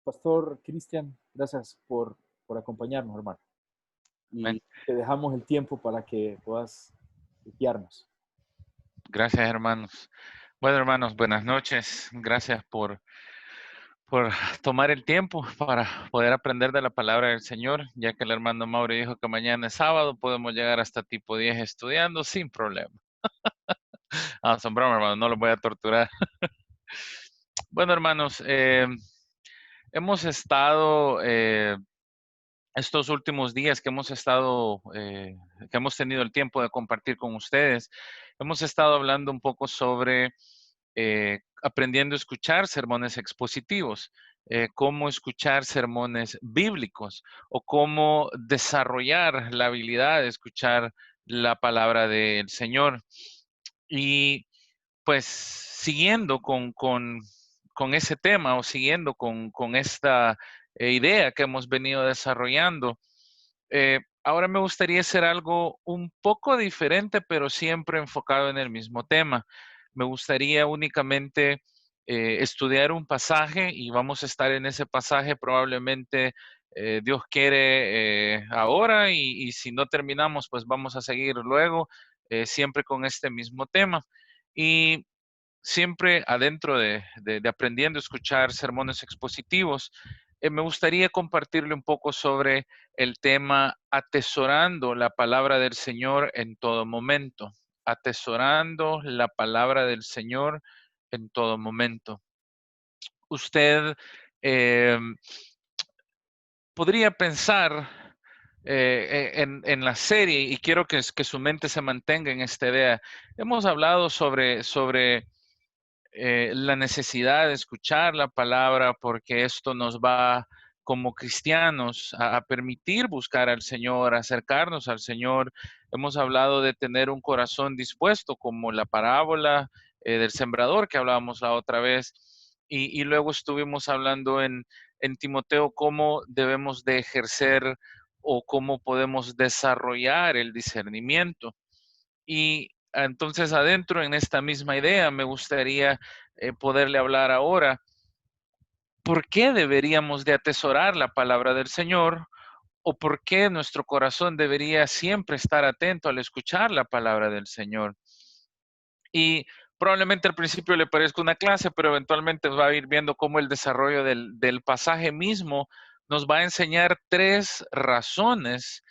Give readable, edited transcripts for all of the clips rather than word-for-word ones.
Pastor Cristian, gracias por acompañarnos, hermano. Amén. Y te dejamos el tiempo para que puedas guiarnos. Gracias, hermanos. Bueno, hermanos, buenas noches. Gracias por tomar el tiempo para poder aprender de la palabra del Señor, ya que el hermano Mauri dijo que mañana es sábado, podemos llegar hasta tipo 10 estudiando sin problema. Son broma, hermano, no los voy a torturar. Bueno, hermanos, hemos estado estos últimos días que hemos tenido el tiempo de compartir con ustedes, hemos estado hablando un poco sobre aprendiendo a escuchar sermones expositivos, cómo escuchar sermones bíblicos o cómo desarrollar la habilidad de escuchar la palabra del Señor. Y pues siguiendo con ese tema o siguiendo con esta idea que hemos venido desarrollando, ahora me gustaría hacer algo un poco diferente, pero siempre enfocado en el mismo tema. Me gustaría únicamente estudiar un pasaje y vamos a estar en ese pasaje probablemente, Dios quiere, ahora y si no terminamos, pues vamos a seguir luego, siempre con este mismo tema. Y siempre adentro de aprendiendo a escuchar sermones expositivos, me gustaría compartirle un poco sobre el tema atesorando la palabra del Señor en todo momento. Atesorando la palabra del Señor en todo momento. Usted eh, podría pensar en la serie, y quiero que su mente se mantenga en esta idea. Hemos hablado sobre la necesidad de escuchar la palabra, porque esto nos va como cristianos a permitir buscar al Señor, acercarnos al Señor. Hemos hablado de tener un corazón dispuesto, como la parábola del sembrador que hablábamos la otra vez, y luego estuvimos hablando en Timoteo cómo debemos de ejercer o cómo podemos desarrollar el discernimiento. Y entonces adentro en esta misma idea me gustaría poderle hablar ahora. ¿Por qué deberíamos de atesorar la palabra del Señor? ¿O por qué nuestro corazón debería siempre estar atento al escuchar la palabra del Señor? Y probablemente al principio le parezca una clase, pero eventualmente va a ir viendo cómo el desarrollo del pasaje mismo nos va a enseñar tres razones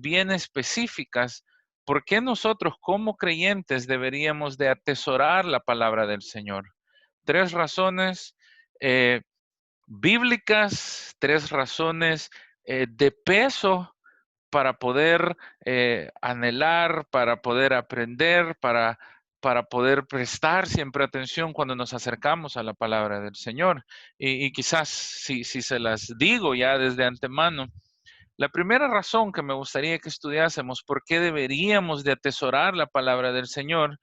bien específicas por qué nosotros como creyentes deberíamos de atesorar la palabra del Señor. Tres razones eh, bíblicas, tres razones de peso para poder anhelar, para poder aprender, para poder prestar siempre atención cuando nos acercamos a la palabra del Señor. Y quizás si se las digo ya desde antemano, la primera razón que me gustaría que estudiásemos por qué deberíamos de atesorar la palabra del Señor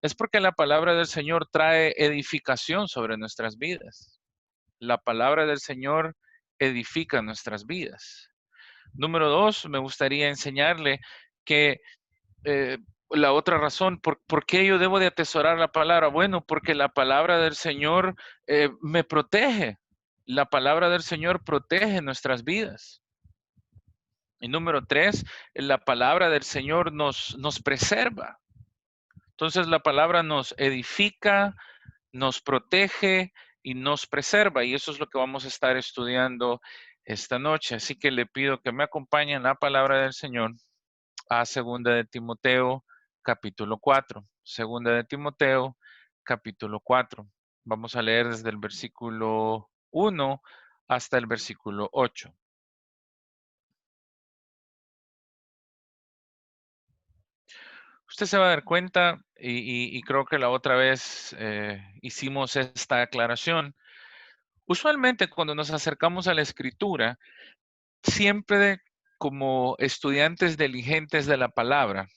es porque la palabra del Señor trae edificación sobre nuestras vidas. La palabra del Señor edifica nuestras vidas. Número dos, me gustaría enseñarle que eh, la otra razón, ¿por qué yo debo de atesorar la palabra? Bueno, porque la palabra del Señor me protege. La palabra del Señor protege nuestras vidas. Y número tres, la palabra del Señor nos preserva. Entonces la palabra nos edifica, nos protege y nos preserva. Y eso es lo que vamos a estar estudiando esta noche. Así que le pido que me acompañen la palabra del Señor a Segunda de Timoteo, capítulo 4. Segunda de Timoteo, capítulo 4. Vamos a leer desde el versículo 1 hasta el versículo 8. Usted se va a dar cuenta, y creo que la otra vez hicimos esta aclaración. Usualmente cuando nos acercamos a la escritura, siempre como estudiantes diligentes de la palabra,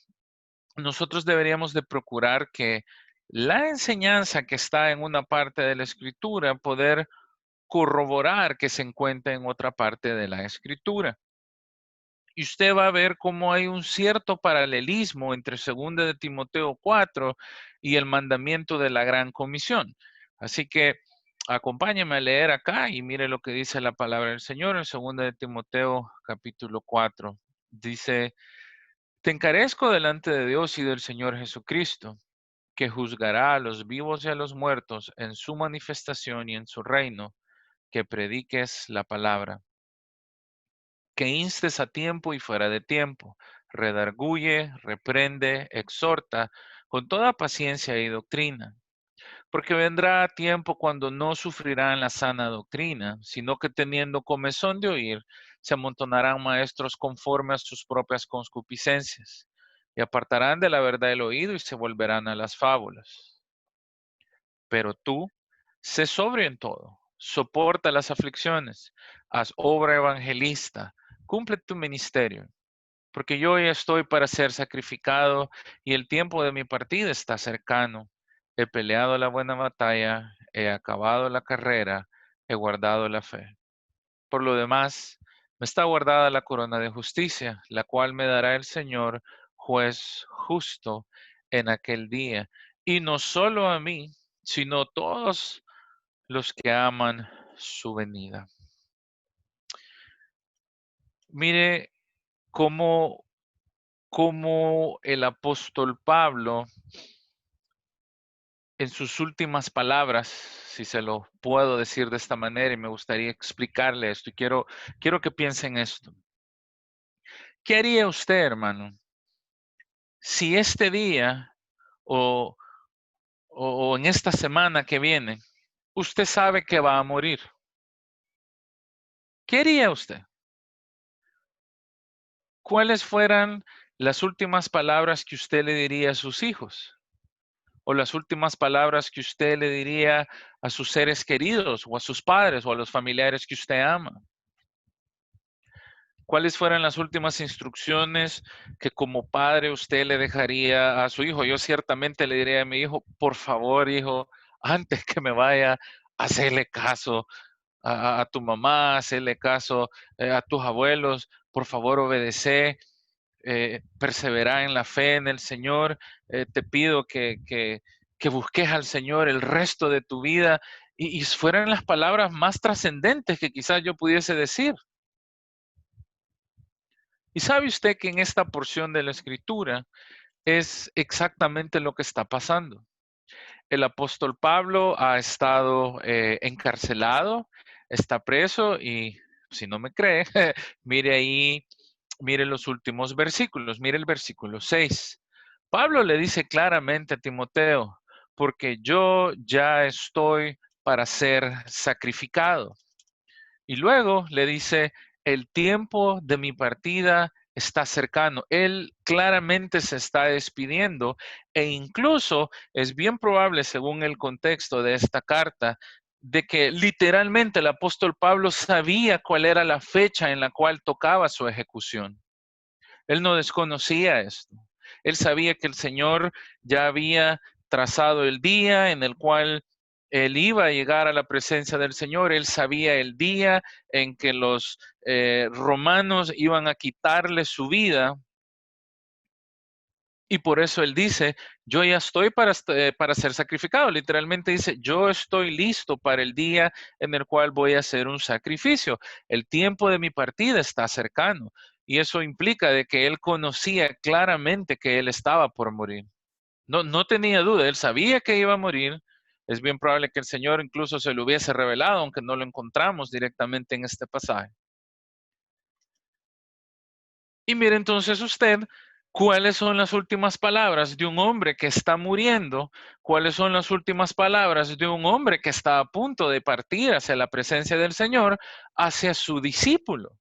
nosotros deberíamos de procurar que la enseñanza que está en una parte de la escritura, poder corroborar que se encuentra en otra parte de la escritura. Y usted va a ver cómo hay un cierto paralelismo entre 2 de Timoteo 4 y el mandamiento de la Gran Comisión. Así que acompáñeme a leer acá y mire lo que dice la palabra del Señor en 2 de Timoteo capítulo 4. Dice, te encarezco delante de Dios y del Señor Jesucristo, que juzgará a los vivos y a los muertos en su manifestación y en su reino, que prediques la palabra, que instes a tiempo y fuera de tiempo, redarguye, reprende, exhorta, con toda paciencia y doctrina. Porque vendrá tiempo cuando no sufrirán la sana doctrina, sino que teniendo comezón de oír, se amontonarán maestros conforme a sus propias concupiscencias, y apartarán de la verdad el oído y se volverán a las fábulas. Pero tú, sé sobrio en todo, soporta las aflicciones, haz obra evangelista, cumple tu ministerio, porque yo ya estoy para ser sacrificado y el tiempo de mi partida está cercano. He peleado la buena batalla, he acabado la carrera, he guardado la fe. Por lo demás, me está guardada la corona de justicia, la cual me dará el Señor, juez justo, en aquel día. Y no solo a mí, sino a todos los que aman su venida. Mire cómo el apóstol Pablo, en sus últimas palabras, si se lo puedo decir de esta manera, y me gustaría explicarle esto, y quiero que piensen esto. ¿Qué haría usted, hermano, si este día o, o en esta semana que viene, usted sabe que va a morir? ¿Qué haría usted? ¿Cuáles fueran las últimas palabras que usted le diría a sus hijos? O las últimas palabras que usted le diría a sus seres queridos o a sus padres o a los familiares que usted ama. ¿Cuáles fueran las últimas instrucciones que como padre usted le dejaría a su hijo? Yo ciertamente le diría a mi hijo, por favor, hijo, antes que me vaya, hacerle caso a tu mamá, hacerle caso a tus abuelos, por favor, obedece. Perseverar en la fe en el Señor. Te pido que busques al Señor el resto de tu vida y fueran las palabras más trascendentes que quizás yo pudiese decir. Y sabe usted que en esta porción de la Escritura es exactamente lo que está pasando. El apóstol Pablo ha estado encarcelado, está preso y si no me cree, mire ahí. Mire los últimos versículos, mire el versículo 6. Pablo le dice claramente a Timoteo, porque yo ya estoy para ser sacrificado. Y luego le dice, el tiempo de mi partida está cercano. Él claramente se está despidiendo e incluso es bien probable, según el contexto de esta carta, de que literalmente el apóstol Pablo sabía cuál era la fecha en la cual tocaba su ejecución. Él no desconocía esto. Él sabía que el Señor ya había trazado el día en el cual él iba a llegar a la presencia del Señor. Él sabía el día en que los romanos iban a quitarle su vida. Y por eso él dice, yo ya estoy para ser sacrificado. Literalmente dice, yo estoy listo para el día en el cual voy a hacer un sacrificio. El tiempo de mi partida está cercano. Y eso implica de que él conocía claramente que él estaba por morir. No tenía duda, él sabía que iba a morir. Es bien probable que el Señor incluso se lo hubiese revelado, aunque no lo encontramos directamente en este pasaje. Y mire entonces usted, ¿cuáles son las últimas palabras de un hombre que está muriendo? ¿Cuáles son las últimas palabras de un hombre que está a punto de partir hacia la presencia del Señor, hacia su discípulo?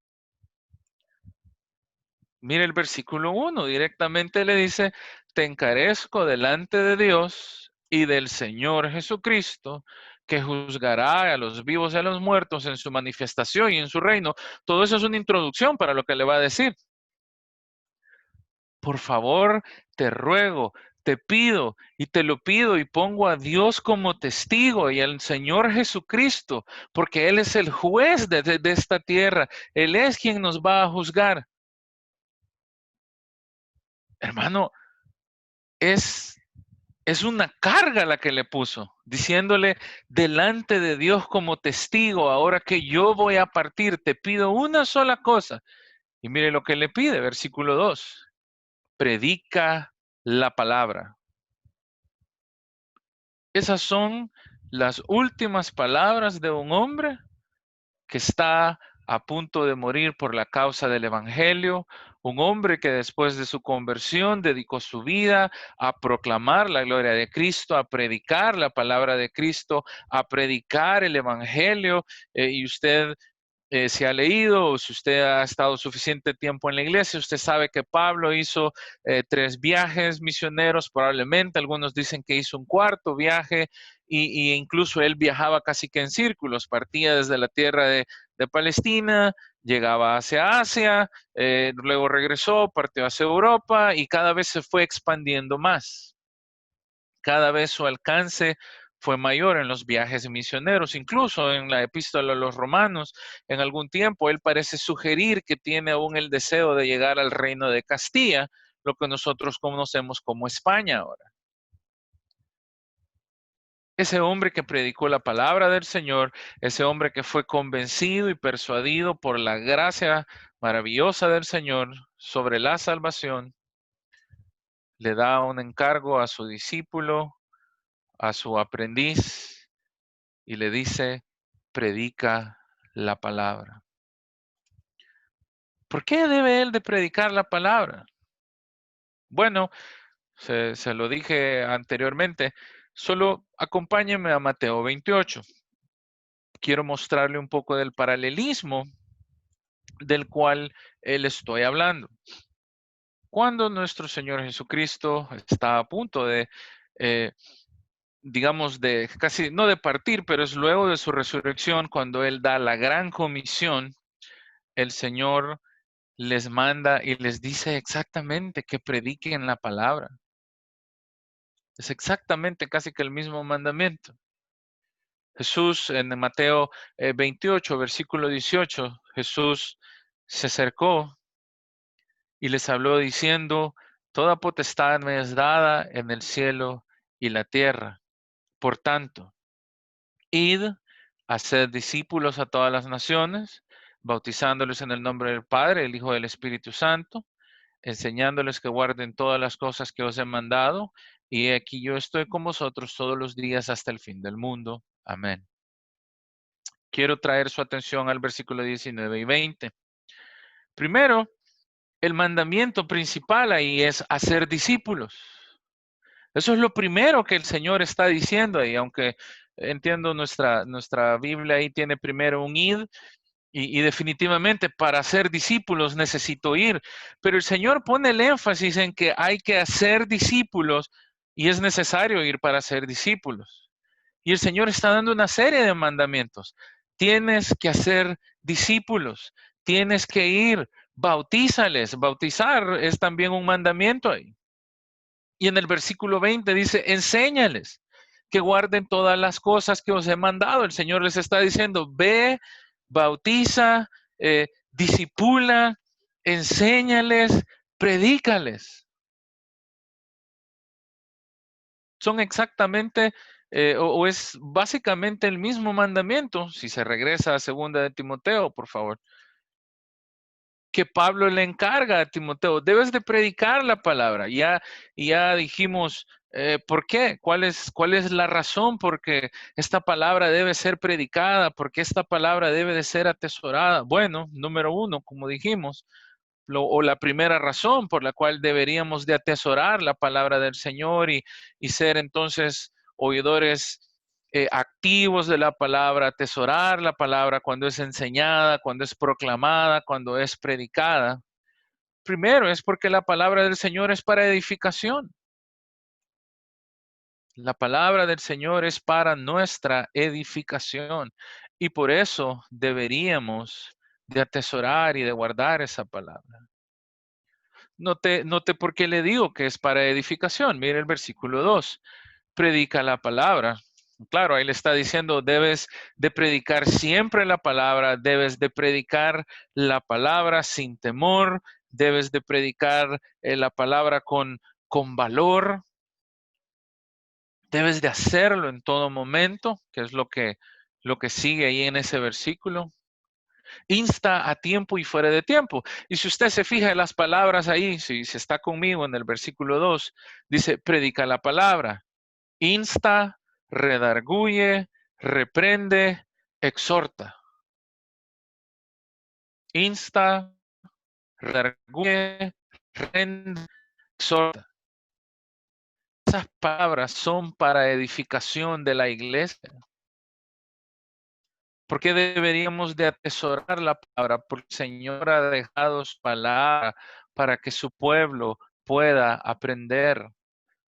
Mire el versículo 1, directamente le dice, te encarezco delante de Dios y del Señor Jesucristo, que juzgará a los vivos y a los muertos en su manifestación y en su reino. Todo eso es una introducción para lo que le va a decir. Por favor, te ruego, te pido y te lo pido y pongo a Dios como testigo y al Señor Jesucristo, porque Él es el juez de esta tierra. Él es quien nos va a juzgar. Hermano, es Es una carga la que le puso, diciéndole delante de Dios como testigo, ahora que yo voy a partir, te pido una sola cosa. Y mire lo que le pide, versículo 2. Predica la palabra. Esas son las últimas palabras de un hombre que está a punto de morir por la causa del evangelio, un hombre que después de su conversión dedicó su vida a proclamar la gloria de Cristo, a predicar la palabra de Cristo, a predicar el evangelio, y usted si ha leído o si usted ha estado suficiente tiempo en la iglesia, usted sabe que Pablo hizo 3 viajes misioneros, probablemente algunos dicen que hizo un cuarto viaje y incluso él viajaba casi que en círculos, partía desde la tierra de Palestina, llegaba hacia Asia, luego regresó, partió hacia Europa y cada vez se fue expandiendo más. Cada vez su alcance fue mayor en los viajes misioneros, incluso en la epístola a los romanos, en algún tiempo él parece sugerir que tiene aún el deseo de llegar al reino de Castilla, lo que nosotros conocemos como España ahora. Ese hombre que predicó la palabra del Señor, ese hombre que fue convencido y persuadido por la gracia maravillosa del Señor sobre la salvación, le da un encargo a su discípulo, a su aprendiz, y le dice, predica la palabra. ¿Por qué debe él de predicar la palabra? Bueno, se lo dije anteriormente, solo acompáñeme a Mateo 28. Quiero mostrarle un poco del paralelismo del cual él estoy hablando. Cuando nuestro Señor Jesucristo está a punto de, digamos, de casi, no de partir, pero es luego de su resurrección, cuando él da la gran comisión, el Señor les manda y les dice exactamente que prediquen la palabra. Es exactamente casi que el mismo mandamiento. Jesús en Mateo 28, versículo 18, Jesús se acercó y les habló diciendo, toda potestad me es dada en el cielo y la tierra. Por tanto, id, haced discípulos a todas las naciones, bautizándoles en el nombre del Padre, el Hijo y del Espíritu Santo, enseñándoles que guarden todas las cosas que os he mandado, y aquí yo estoy con vosotros todos los días hasta el fin del mundo. Amén. Quiero traer su atención al versículo 19 y 20. Primero, el mandamiento principal ahí es hacer discípulos. Eso es lo primero que el Señor está diciendo ahí, aunque entiendo nuestra Biblia ahí tiene primero un id, y definitivamente para ser discípulos necesito ir, pero el Señor pone el énfasis en que hay que hacer discípulos y es necesario ir para ser discípulos. Y el Señor está dando una serie de mandamientos. Tienes que hacer discípulos, tienes que ir, bautízales. Bautizar es también un mandamiento ahí. Y en el versículo 20 dice, enséñales que guarden todas las cosas que os he mandado. El Señor les está diciendo, ve, bautiza, disipula, enséñales, predícales. Son exactamente, o es básicamente el mismo mandamiento, si se regresa a 2 de Timoteo, por favor, que Pablo le encarga a Timoteo, debes de predicar la palabra. Ya dijimos, ¿por qué? ¿Cuál es la razón por qué esta palabra debe ser predicada? ¿Por qué esta palabra debe de ser atesorada? Bueno, número uno, como dijimos, o la primera razón por la cual deberíamos de atesorar la palabra del Señor y ser entonces oidores activos de la palabra, atesorar la palabra cuando es enseñada, cuando es proclamada, cuando es predicada. Primero es porque la palabra del Señor es para edificación. La palabra del Señor es para nuestra edificación y por eso deberíamos de atesorar y de guardar esa palabra. Note por qué le digo que es para edificación. Mire el versículo 2. Predica la palabra. Claro, ahí le está diciendo, debes de predicar siempre la palabra, debes de predicar la palabra sin temor, debes de predicar la palabra con valor. Debes de hacerlo en todo momento, que es lo que sigue ahí en ese versículo. Insta a tiempo y fuera de tiempo. Y si usted se fija en las palabras ahí, si se está conmigo en el versículo 2, dice, predica la palabra. Insta, redarguye, reprende, exhorta. Insta, redarguye, reprende, exhorta. Esas palabras son para edificación de la iglesia. ¿Por qué deberíamos de atesorar la palabra? Porque el Señor ha dejado su palabra para que su pueblo pueda aprender,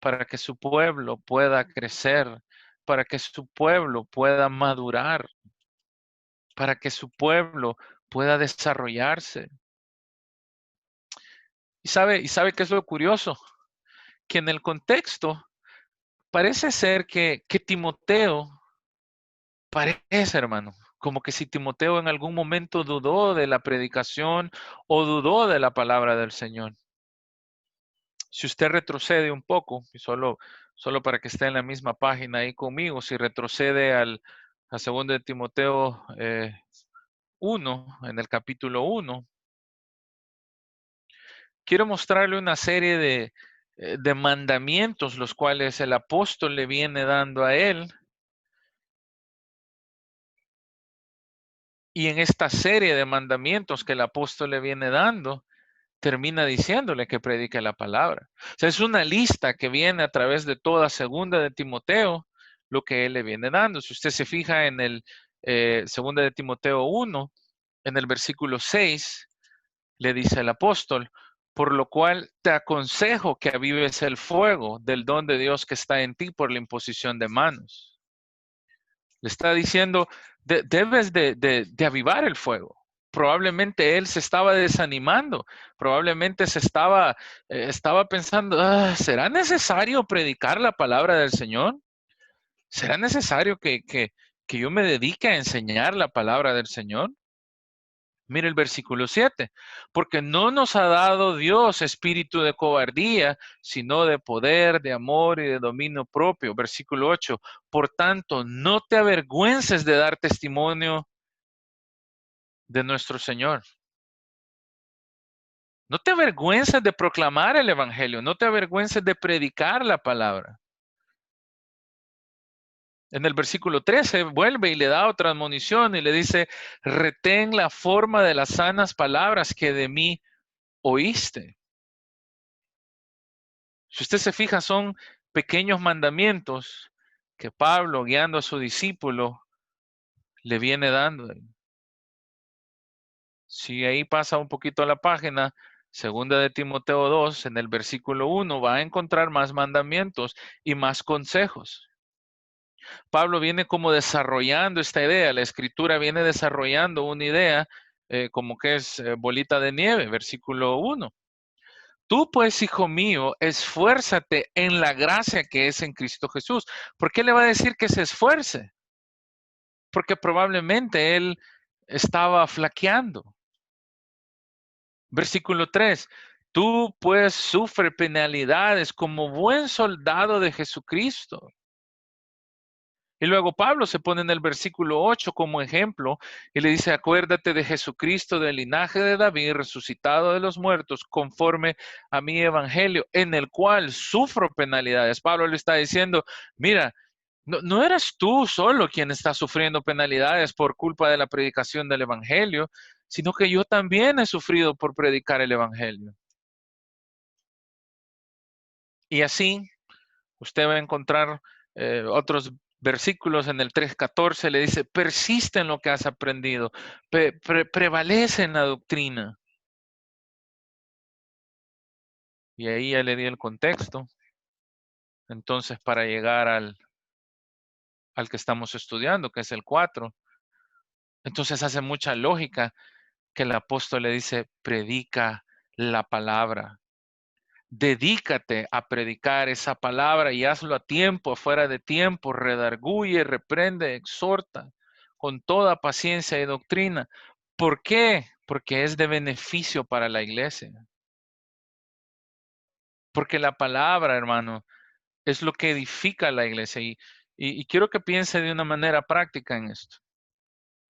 para que su pueblo pueda crecer, para que su pueblo pueda madurar, para que su pueblo pueda desarrollarse. Y sabe qué es lo curioso? Que en el contexto parece ser que Timoteo, parece, hermano, como que si Timoteo en algún momento dudó de la predicación o dudó de la palabra del Señor. Si usted retrocede un poco, y solo para que esté en la misma página ahí conmigo, si retrocede a 2 de Timoteo 1, en el capítulo 1, quiero mostrarle una serie de mandamientos, los cuales el apóstol le viene dando a él. Y en esta serie de mandamientos que el apóstol le viene dando, termina diciéndole que predique la palabra. O sea, es una lista que viene a través de toda 2 de Timoteo, lo que él le viene dando. Si usted se fija en el 2 de Timoteo 1, en el versículo 6, le dice el apóstol, por lo cual te aconsejo que avives el fuego del don de Dios que está en ti por la imposición de manos. Le está diciendo, debes de avivar el fuego. Probablemente él se estaba desanimando, probablemente estaba pensando, ¿será necesario predicar la palabra del Señor? ¿Será necesario que yo me dedique a enseñar la palabra del Señor? Mire el versículo 7, porque no nos ha dado Dios espíritu de cobardía, sino de poder, de amor y de dominio propio. Versículo 8, por tanto, no te avergüences de dar testimonio de nuestro Señor. No te avergüences de proclamar el evangelio, no te avergüences de predicar la palabra. En el versículo 13 vuelve y le da otra admonición y le dice, retén la forma de las sanas palabras que de mí oíste. Si usted se fija, son pequeños mandamientos que Pablo, guiando a su discípulo, le viene dando. Si ahí pasa un poquito a la página, 2 de Timoteo 2, en el versículo 1, va a encontrar más mandamientos y más consejos. Pablo viene como desarrollando esta idea, la escritura viene desarrollando una idea como que es bolita de nieve, versículo 1. Tú pues, hijo mío, esfuérzate en la gracia que es en Cristo Jesús. ¿Por qué le va a decir que se esfuerce? Porque probablemente él estaba flaqueando. Versículo 3. Tú pues sufre penalidades como buen soldado de Jesucristo. Y luego Pablo se pone en el versículo 8 como ejemplo y le dice, acuérdate de Jesucristo del linaje de David, resucitado de los muertos, conforme a mi evangelio, en el cual sufro penalidades. Pablo le está diciendo, mira, no eres tú solo quien está sufriendo penalidades por culpa de la predicación del evangelio, sino que yo también he sufrido por predicar el evangelio. Y así usted va a encontrar otros versículos. En el 3:14 le dice, persiste en lo que has aprendido, prevalece en la doctrina. Y ahí ya le di el contexto. Entonces, para llegar al que estamos estudiando, que es el 4, entonces hace mucha lógica que el apóstol le dice, predica la palabra. Dedícate a predicar esa palabra y hazlo a tiempo, fuera de tiempo, redarguye, reprende, exhorta con toda paciencia y doctrina. ¿Por qué? Porque es de beneficio para la iglesia. Porque la palabra, hermano, es lo que edifica la iglesia. Y quiero que piense de una manera práctica en esto.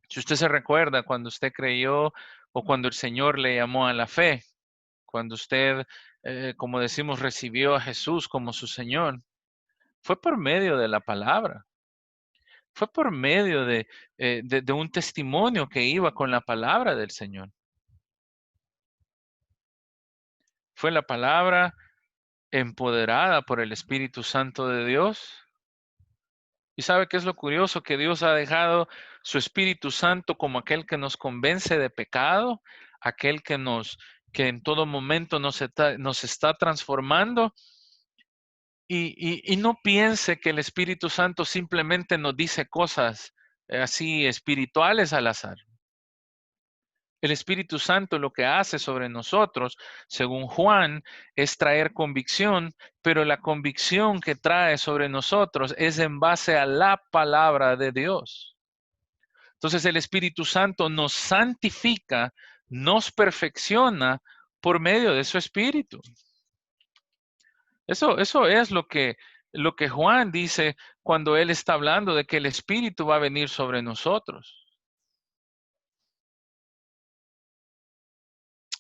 Si usted se recuerda cuando usted creyó o cuando el Señor le llamó a la fe, cuando usted, como decimos, recibió a Jesús como su Señor, fue por medio de la palabra. Fue por medio de un testimonio que iba con la palabra del Señor. Fue la palabra empoderada por el Espíritu Santo de Dios. ¿Y sabe qué es lo curioso? Que Dios ha dejado su Espíritu Santo como aquel que nos convence de pecado, aquel que en todo momento nos está transformando. Y no piense que el Espíritu Santo simplemente nos dice cosas así espirituales al azar. El Espíritu Santo lo que hace sobre nosotros, según Juan, es traer convicción, pero la convicción que trae sobre nosotros es en base a la palabra de Dios. Entonces el Espíritu Santo nos santifica, nos perfecciona por medio de su Espíritu. Eso es lo que Juan dice cuando él está hablando de que el Espíritu va a venir sobre nosotros.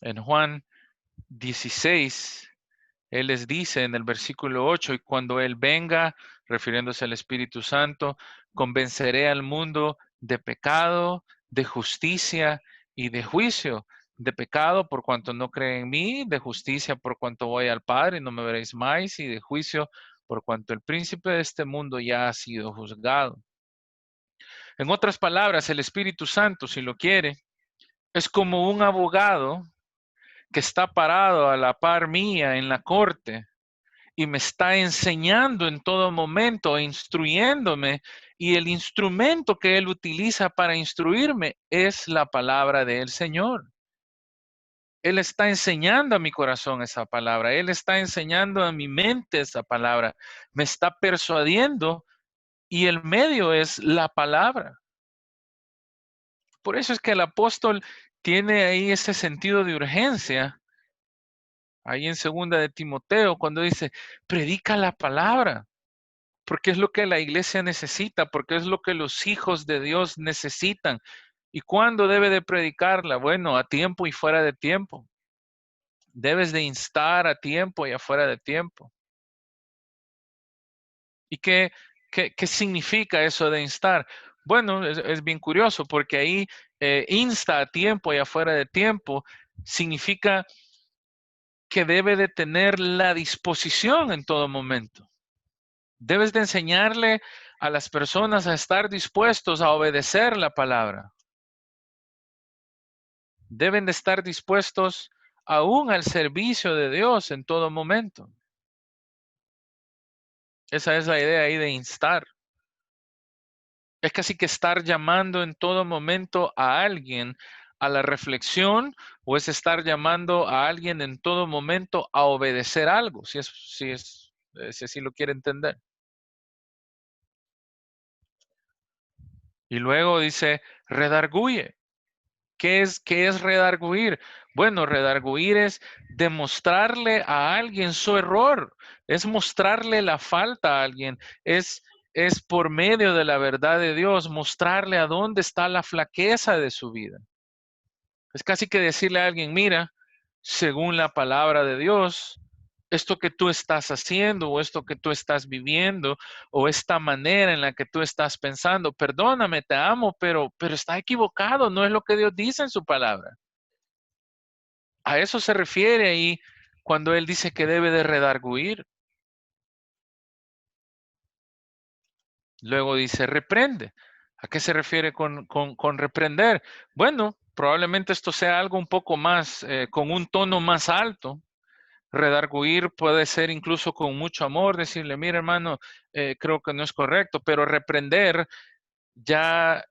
En Juan 16, él les dice en el versículo 8, y cuando Él venga, refiriéndose al Espíritu Santo, convenceré al mundo de pecado, de justicia y de juicio. De pecado por cuanto no creen en mí, de justicia por cuanto voy al Padre y no me veréis más, y de juicio por cuanto el príncipe de este mundo ya ha sido juzgado. En otras palabras, el Espíritu Santo, si lo quiere, es como un abogado que está parado a la par mía en la corte y me está enseñando en todo momento, instruyéndome, y el instrumento que Él utiliza para instruirme es la palabra del Señor. Él está enseñando a mi corazón esa palabra, Él está enseñando a mi mente esa palabra, me está persuadiendo y el medio es la palabra. Por eso es que el apóstol tiene ahí ese sentido de urgencia, ahí en 2 de Timoteo, cuando dice, predica la palabra. Porque es lo que la iglesia necesita, porque es lo que los hijos de Dios necesitan. ¿Y cuándo debe de predicarla? Bueno, a tiempo y fuera de tiempo. Debes de instar a tiempo y afuera de tiempo. ¿Y qué significa eso de instar? Bueno, es bien curioso porque ahí insta a tiempo y afuera de tiempo significa que debe de tener la disposición en todo momento. Debes de enseñarle a las personas a estar dispuestos a obedecer la palabra. Deben de estar dispuestos aún al servicio de Dios en todo momento. Esa es la idea ahí de instar. Es casi que estar llamando en todo momento a alguien a la reflexión, o es estar llamando a alguien en todo momento a obedecer algo, si así lo quiere entender. Y luego dice, redarguye. ¿Qué es redarguir? Bueno, redarguir es demostrarle a alguien su error, es mostrarle la falta a alguien, es por medio de la verdad de Dios mostrarle a dónde está la flaqueza de su vida. Es casi que decirle a alguien, mira, según la palabra de Dios, esto que tú estás haciendo o esto que tú estás viviendo o esta manera en la que tú estás pensando, perdóname, te amo, pero está equivocado, no es lo que Dios dice en su palabra. A eso se refiere ahí cuando Él dice que debe de redarguir. Luego dice reprende. ¿A qué se refiere con reprender? Bueno, probablemente esto sea algo un poco más, con un tono más alto. Redarguir puede ser incluso con mucho amor, decirle, mira hermano, creo que no es correcto, pero reprender ya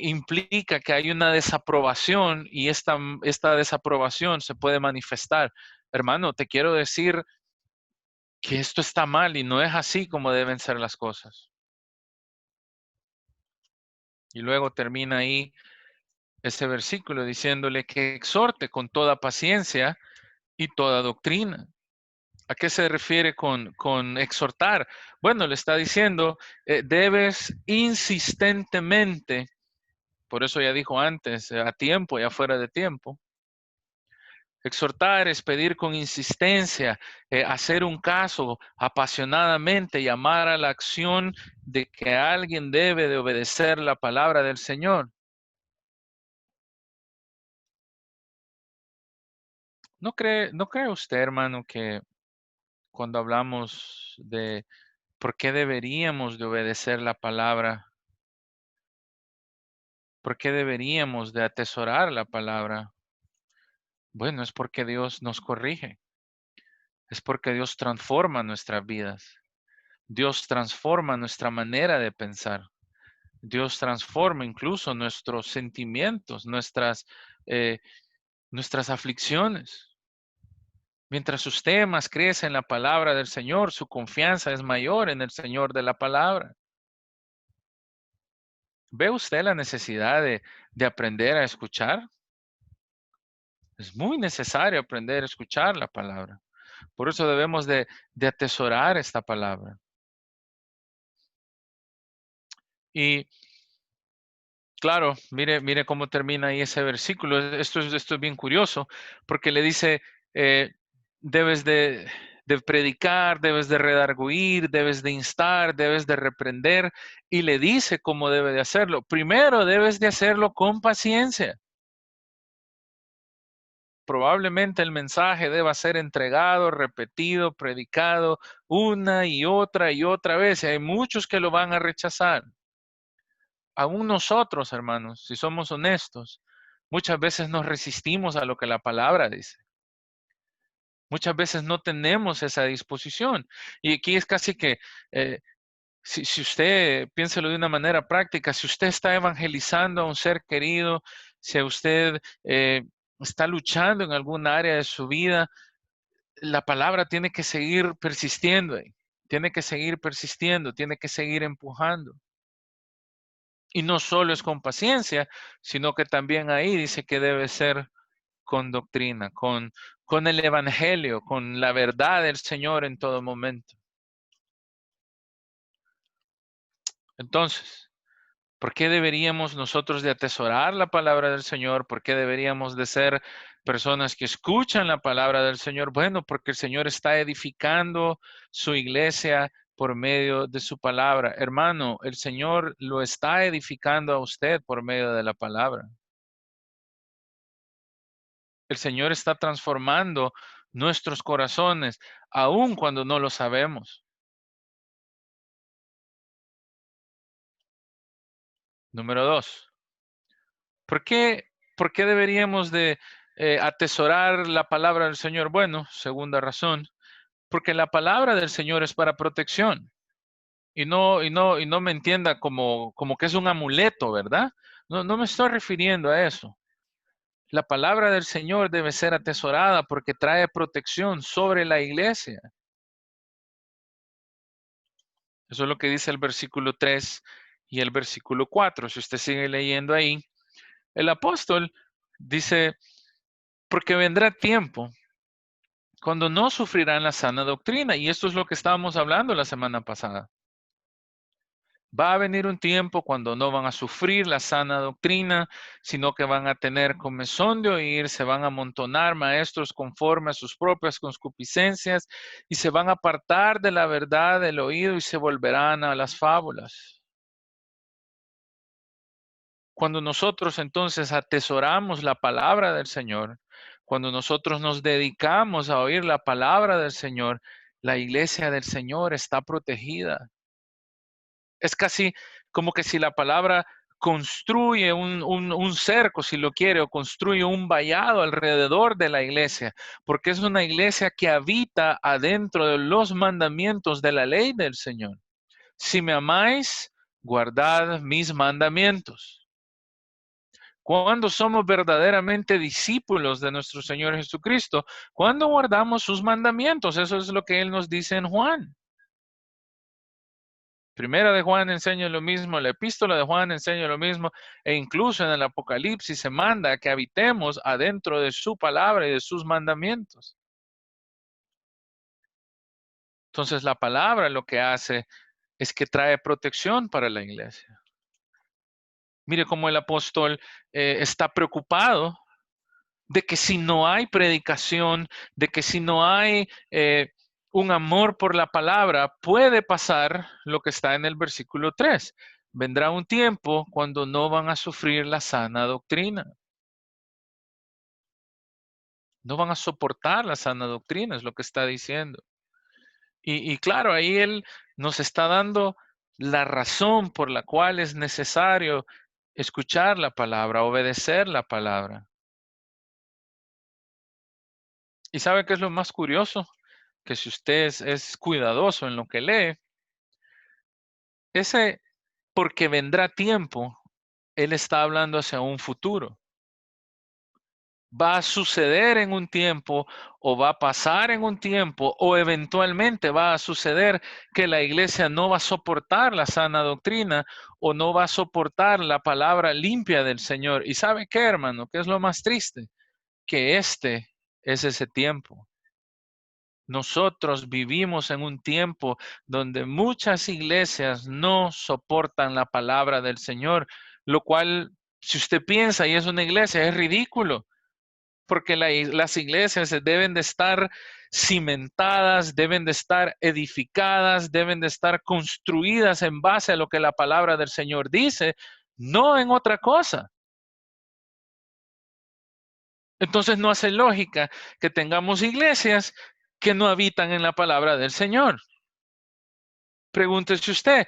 implica que hay una desaprobación y esta desaprobación se puede manifestar. Hermano, te quiero decir que esto está mal y no es así como deben ser las cosas. Y luego termina ahí ese versículo diciéndole que exhorte con toda paciencia y toda doctrina. ¿A qué se refiere con exhortar? Bueno, le está diciendo, debes insistentemente, por eso ya dijo antes, a tiempo y afuera de tiempo. Exhortar es pedir con insistencia, hacer un caso apasionadamente, llamar a la acción de que alguien debe de obedecer la palabra del Señor. ¿No cree usted, hermano, que cuando hablamos de por qué deberíamos de obedecer la palabra, por qué deberíamos de atesorar la palabra? Bueno, es porque Dios nos corrige, es porque Dios transforma nuestras vidas, Dios transforma nuestra manera de pensar, Dios transforma incluso nuestros sentimientos, eh, nuestras aflicciones. Mientras usted más crece en la palabra del Señor, su confianza es mayor en el Señor de la palabra. ¿Ve usted la necesidad de aprender a escuchar? Es muy necesario aprender a escuchar la palabra. Por eso debemos de atesorar esta palabra. Y claro, mire cómo termina ahí ese versículo. Esto es bien curioso, porque le dice, eh, debes de predicar, debes de redarguir, debes de instar, debes de reprender, y le dice cómo debe de hacerlo. Primero debes de hacerlo con paciencia. Probablemente el mensaje deba ser entregado, repetido, predicado una y otra vez. Y hay muchos que lo van a rechazar. Aún nosotros, hermanos, si somos honestos, muchas veces nos resistimos a lo que la palabra dice. Muchas veces no tenemos esa disposición. Y aquí es casi que, si usted, piénselo de una manera práctica, si usted está evangelizando a un ser querido, si usted está luchando en algún área de su vida, la palabra tiene que seguir persistiendo ahí. Tiene que seguir persistiendo, tiene que seguir empujando. Y no solo es con paciencia, sino que también ahí dice que debe ser con doctrina, con el evangelio, con la verdad del Señor en todo momento. Entonces, ¿por qué deberíamos nosotros de atesorar la palabra del Señor? ¿Por qué deberíamos de ser personas que escuchan la palabra del Señor? Bueno, porque el Señor está edificando su iglesia por medio de su palabra. Hermano, el Señor lo está edificando a usted por medio de la palabra. El Señor está transformando nuestros corazones, aun cuando no lo sabemos. Número 2. ¿Por qué, por qué deberíamos de atesorar la palabra del Señor? Bueno, segunda razón, porque la palabra del Señor es para protección. Y no me entienda como que es un amuleto, ¿verdad? No me estoy refiriendo a eso. La palabra del Señor debe ser atesorada porque trae protección sobre la iglesia. Eso es lo que dice el versículo 3 y el versículo 4. Si usted sigue leyendo ahí, el apóstol dice, porque vendrá tiempo cuando no sufrirán la sana doctrina. Y esto es lo que estábamos hablando la semana pasada. Va a venir un tiempo cuando no van a sufrir la sana doctrina, sino que van a tener comezón de oír, se van a amontonar maestros conforme a sus propias concupiscencias y se van a apartar de la verdad del oído y se volverán a las fábulas. Cuando nosotros entonces atesoramos la palabra del Señor, cuando nosotros nos dedicamos a oír la palabra del Señor, la iglesia del Señor está protegida. Es casi como que si la palabra construye un cerco, si lo quiere, o construye un vallado alrededor de la iglesia, porque es una iglesia que habita adentro de los mandamientos de la ley del Señor. Si me amáis, guardad mis mandamientos. Cuando somos verdaderamente discípulos de nuestro Señor Jesucristo, cuando guardamos sus mandamientos, eso es lo que Él nos dice en Juan. Primera de Juan enseña lo mismo, la epístola de Juan enseña lo mismo, e incluso en el Apocalipsis se manda que habitemos adentro de su palabra y de sus mandamientos. Entonces la palabra lo que hace es que trae protección para la iglesia. Mire cómo el apóstol está preocupado de que si no hay predicación, de que si no hay un amor por la palabra, puede pasar lo que está en el versículo 3. Vendrá un tiempo cuando no van a sufrir la sana doctrina. No van a soportar la sana doctrina, es lo que está diciendo. Y claro, ahí él nos está dando la razón por la cual es necesario escuchar la palabra, obedecer la palabra. ¿Y sabe qué es lo más curioso? Que si usted es cuidadoso en lo que lee, ese porque vendrá tiempo, él está hablando hacia un futuro. Va a suceder en un tiempo o va a pasar en un tiempo o eventualmente va a suceder que la iglesia no va a soportar la sana doctrina o no va a soportar la palabra limpia del Señor. ¿Y sabe qué, hermano? ¿Qué es lo más triste? Que este es ese tiempo. Nosotros vivimos en un tiempo donde muchas iglesias no soportan la palabra del Señor, lo cual, si usted piensa y es una iglesia, es ridículo, porque las iglesias deben de estar cimentadas, deben de estar edificadas, deben de estar construidas en base a lo que la palabra del Señor dice, no en otra cosa. Entonces no hace lógica que tengamos iglesias que no habitan en la palabra del Señor. Pregúntese usted,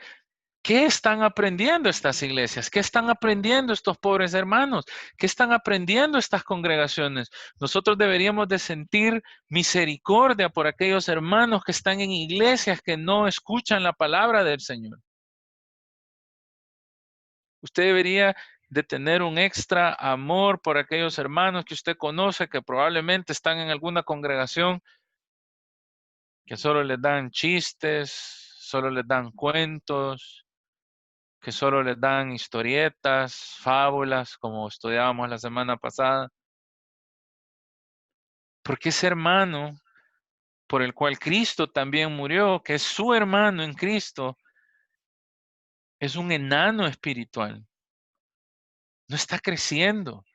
¿qué están aprendiendo estas iglesias? ¿Qué están aprendiendo estos pobres hermanos? ¿Qué están aprendiendo estas congregaciones? Nosotros deberíamos de sentir misericordia por aquellos hermanos que están en iglesias que no escuchan la palabra del Señor. Usted debería de tener un extra amor por aquellos hermanos que usted conoce que probablemente están en alguna congregación que solo les dan chistes, solo les dan cuentos, que solo les dan historietas, fábulas, como estudiábamos la semana pasada. Porque ese hermano por el cual Cristo también murió, que es su hermano en Cristo, es un enano espiritual. No está creciendo,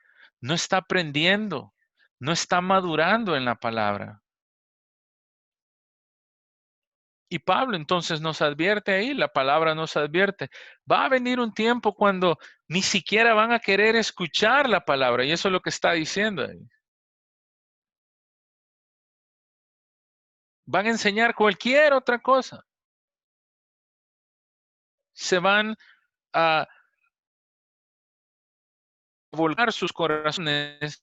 no está aprendiendo, no está madurando en la palabra. Y Pablo entonces nos advierte ahí, la palabra nos advierte, va a venir un tiempo cuando ni siquiera van a querer escuchar la palabra, y eso es lo que está diciendo ahí. Van a enseñar cualquier otra cosa. Se van a volcar sus corazones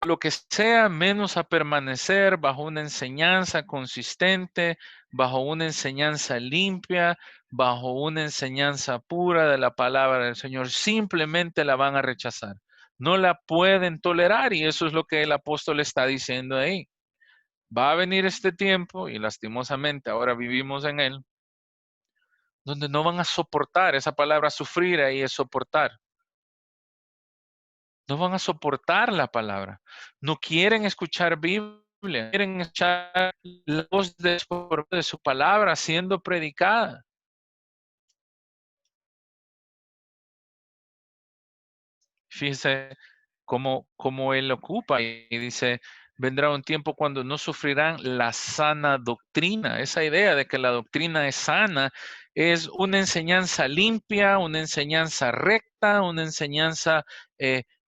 lo que sea menos a permanecer bajo una enseñanza consistente, bajo una enseñanza limpia, bajo una enseñanza pura de la palabra del Señor. Simplemente la van a rechazar. No la pueden tolerar y eso es lo que el apóstol está diciendo ahí. Va a venir este tiempo y lastimosamente ahora vivimos en él, donde no van a soportar, esa palabra sufrir ahí es soportar. No van a soportar la palabra. No quieren escuchar Biblia, quieren escuchar la voz de su palabra siendo predicada. Fíjese cómo él ocupa y dice, vendrá un tiempo cuando no sufrirán la sana doctrina. Esa idea de que la doctrina es sana es una enseñanza limpia, una enseñanza recta, una enseñanza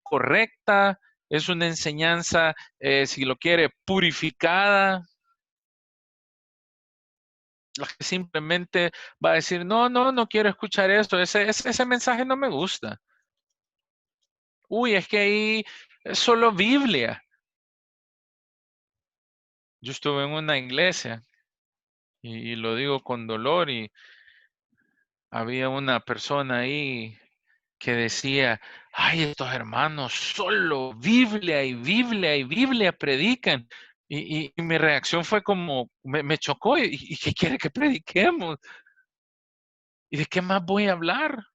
correcta, es una enseñanza, si lo quiere, purificada. La que simplemente va a decir, no quiero escuchar esto, ese mensaje no me gusta. Uy, es que ahí es solo Biblia. Yo estuve en una iglesia y lo digo con dolor y había una persona ahí que decía, ay, estos hermanos solo Biblia y Biblia y Biblia predican. Y mi reacción fue como, me chocó, ¿y qué quiere que prediquemos? ¿Y de qué más voy a hablar?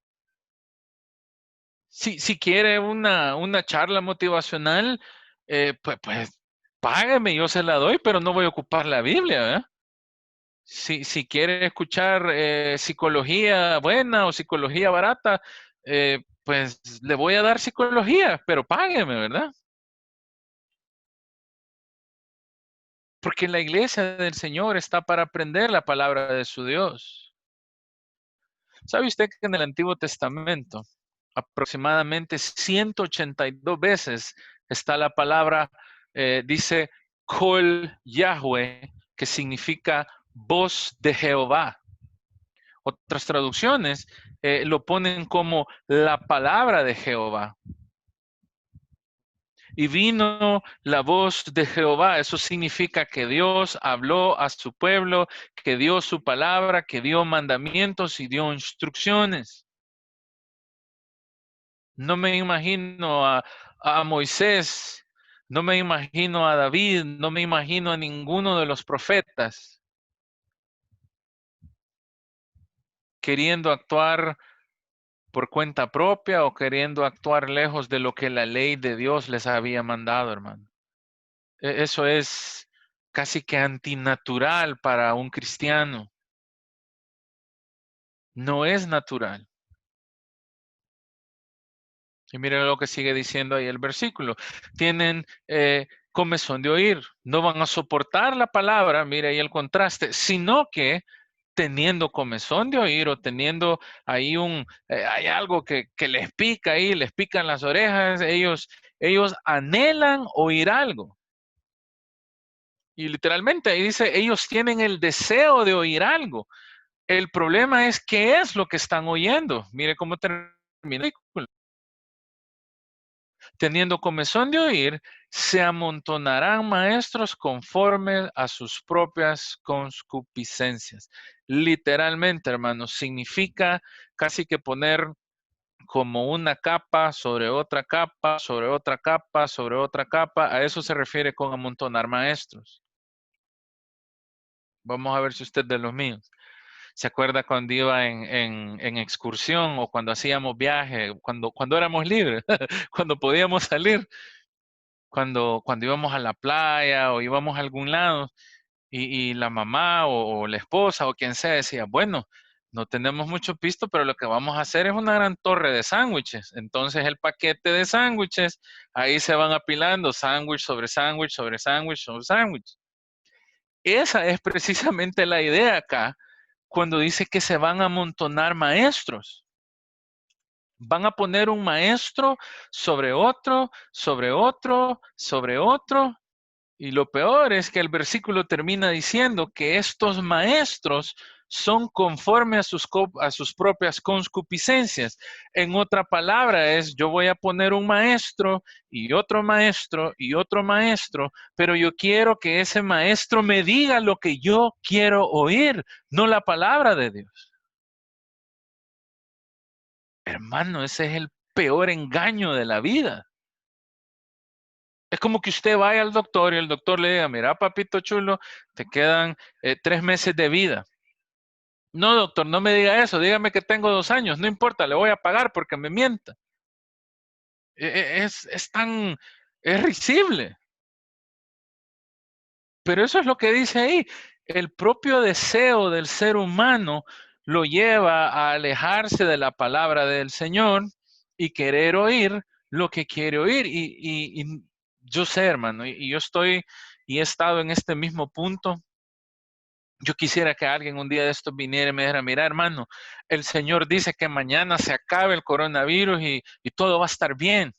Si quiere una charla motivacional, pues págame, yo se la doy, pero no voy a ocupar la Biblia, ¿verdad? Si quiere escuchar psicología buena o psicología barata, pues le voy a dar psicología, pero págueme, ¿verdad? Porque la iglesia del Señor está para aprender la palabra de su Dios. ¿Sabe usted que en el Antiguo Testamento aproximadamente 182 veces está la palabra, dice, Kol Yahweh, que significa voz de Jehová? Otras traducciones lo ponen como la palabra de Jehová. Y vino la voz de Jehová. Eso significa que Dios habló a su pueblo, que dio su palabra, que dio mandamientos y dio instrucciones. No me imagino a Moisés, no me imagino a David, no me imagino a ninguno de los profetas queriendo actuar por cuenta propia o queriendo actuar lejos de lo que la ley de Dios les había mandado, hermano. Eso es casi que antinatural para un cristiano. No es natural. Y miren lo que sigue diciendo ahí el versículo. Tienen comezón de oír, no van a soportar la palabra, mire ahí el contraste, sino que teniendo comezón de oír o teniendo ahí hay algo que les pica ahí, les pican las orejas, ellos anhelan oír algo. Y literalmente ahí dice, ellos tienen el deseo de oír algo. El problema es qué es lo que están oyendo. Mire cómo termina el versículo. Teniendo comezón de oír, se amontonarán maestros conforme a sus propias concupiscencias. Literalmente, hermanos, significa casi que poner como una capa sobre otra capa, sobre otra capa, sobre otra capa. A eso se refiere con amontonar maestros. Vamos a ver si usted es de los míos. ¿Se acuerda cuando iba en excursión o cuando hacíamos viaje, cuando éramos libres, cuando podíamos salir? Cuando íbamos a la playa o íbamos a algún lado y la mamá o la esposa o quien sea decía, bueno, no tenemos mucho pisto, pero lo que vamos a hacer es una gran torre de sándwiches. Entonces el paquete de sándwiches, ahí se van apilando sándwich sobre sándwich, sobre sándwich, sobre sándwich. Esa es precisamente la idea acá cuando dice que se van a amontonar maestros. Van a poner un maestro sobre otro, sobre otro, sobre otro. Y lo peor es que el versículo termina diciendo que estos maestros son conforme a sus propias concupiscencias. En otra palabra es, yo voy a poner un maestro y otro maestro y otro maestro, pero yo quiero que ese maestro me diga lo que yo quiero oír, no la palabra de Dios. Hermano, ese es el peor engaño de la vida. Es como que usted vaya al doctor y el doctor le diga, mira, papito chulo, te quedan 3 meses de vida. No, doctor, no me diga eso, dígame que tengo 2 años, no importa, le voy a pagar porque me mienta. Es risible. Pero eso es lo que dice ahí. El propio deseo del ser humano lo lleva a alejarse de la palabra del Señor y querer oír lo que quiere oír. Y yo sé, hermano, y yo estoy y he estado en este mismo punto. Yo quisiera que alguien un día de estos viniera y me dijera, mira, hermano, el Señor dice que mañana se acabe el coronavirus y todo va a estar bien.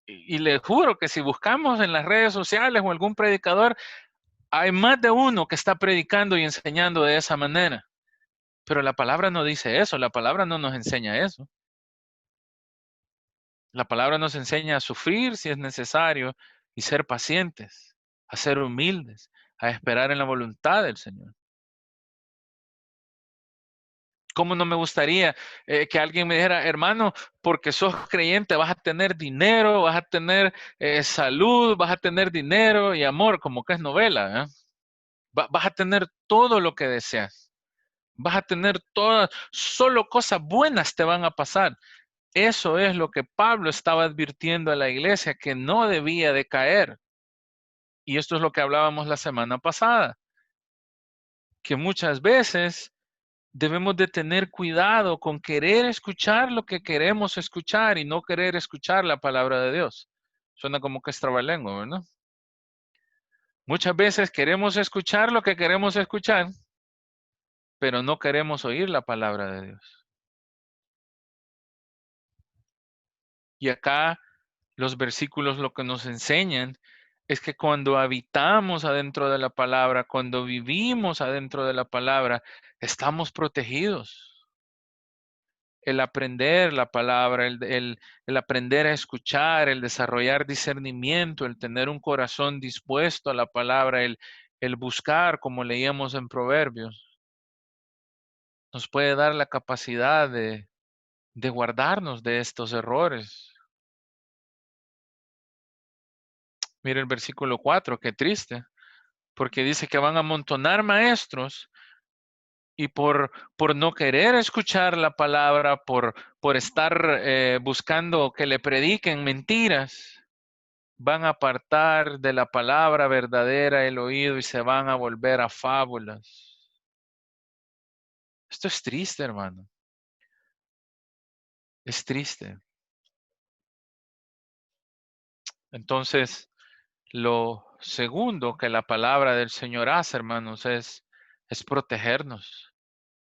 Y le juro que si buscamos en las redes sociales o algún predicador, hay más de uno que está predicando y enseñando de esa manera. Pero la palabra no dice eso, la palabra no nos enseña eso. La palabra nos enseña a sufrir si es necesario y ser pacientes, a ser humildes, a esperar en la voluntad del Señor. ¿Cómo no me gustaría que alguien me dijera, hermano, porque sos creyente vas a tener dinero, vas a tener salud, vas a tener dinero y amor, como que es novela, ¿eh? Vas a tener todo lo que deseas. Vas a tener todas, solo cosas buenas te van a pasar. Eso es lo que Pablo estaba advirtiendo a la iglesia, que no debía de caer. Y esto es lo que hablábamos la semana pasada, que muchas veces debemos de tener cuidado con querer escuchar lo que queremos escuchar y no querer escuchar la palabra de Dios. Suena como que es trabalengua, ¿verdad? Muchas veces queremos escuchar lo que queremos escuchar, pero no queremos oír la palabra de Dios. Y acá los versículos lo que nos enseñan es que cuando habitamos adentro de la palabra, cuando vivimos adentro de la palabra, estamos protegidos. El aprender la palabra, el aprender a escuchar, el desarrollar discernimiento, el tener un corazón dispuesto a la palabra, el buscar, como leíamos en Proverbios, nos puede dar la capacidad de guardarnos de estos errores. Mira el versículo 4, qué triste, porque dice que van a amontonar maestros y por no querer escuchar la palabra, por estar buscando que le prediquen mentiras, van a apartar de la palabra verdadera el oído y se van a volver a fábulas. Esto es triste, hermano. Es triste. Entonces, lo segundo que la palabra del Señor hace, hermanos, es protegernos.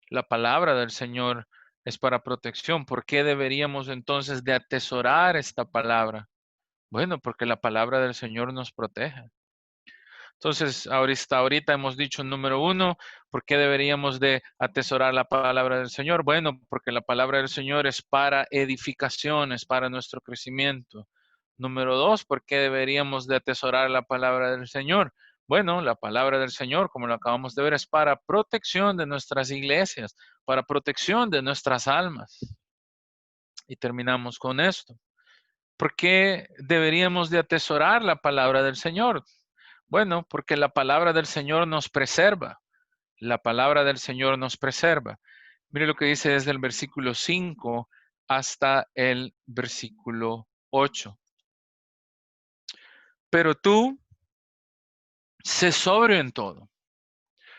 La palabra del Señor es para protección. ¿Por qué deberíamos entonces de atesorar esta palabra? Bueno, porque la palabra del Señor nos protege. Entonces, ahorita hemos dicho número uno, ¿por qué deberíamos de atesorar la palabra del Señor? Bueno, porque la palabra del Señor es para edificación, es para nuestro crecimiento. Número dos, ¿por qué deberíamos de atesorar la palabra del Señor? Bueno, la palabra del Señor, como lo acabamos de ver, es para protección de nuestras iglesias, para protección de nuestras almas. Y terminamos con esto. ¿Por qué deberíamos de atesorar la palabra del Señor? Bueno, porque la palabra del Señor nos preserva. La palabra del Señor nos preserva. Mire lo que dice desde el versículo 5 hasta el versículo 8. Pero tú, sé sobrio en todo.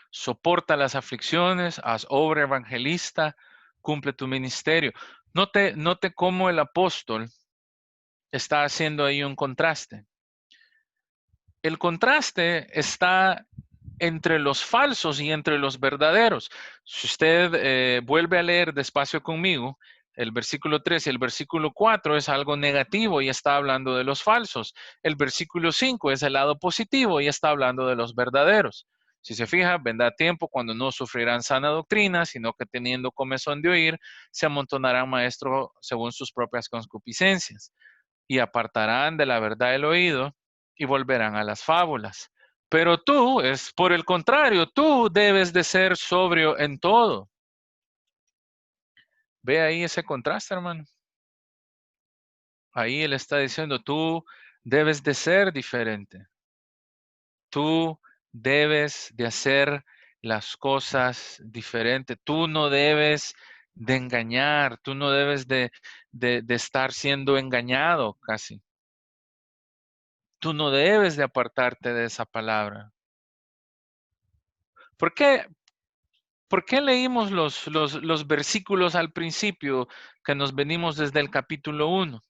Soporta las aflicciones, haz obra evangelista, cumple tu ministerio. Note cómo el apóstol está haciendo ahí un contraste. El contraste está entre los falsos y entre los verdaderos. Si usted vuelve a leer despacio conmigo, el versículo 3 y el versículo 4 es algo negativo y está hablando de los falsos. El versículo 5 es el lado positivo y está hablando de los verdaderos. Si se fija, vendrá tiempo cuando no sufrirán sana doctrina, sino que teniendo comezón de oír, se amontonarán maestros según sus propias concupiscencias y apartarán de la verdad el oído y volverán a las fábulas. Pero tú, es por el contrario, tú debes de ser sobrio en todo. Ve ahí ese contraste, hermano. Ahí él está diciendo, tú debes de ser diferente. Tú debes de hacer las cosas diferentes. Tú no debes de engañar. Tú no debes de estar siendo engañado casi. Tú no debes de apartarte de esa palabra. ¿Por qué, por qué leímos los versículos al principio que nos venimos desde el capítulo 1?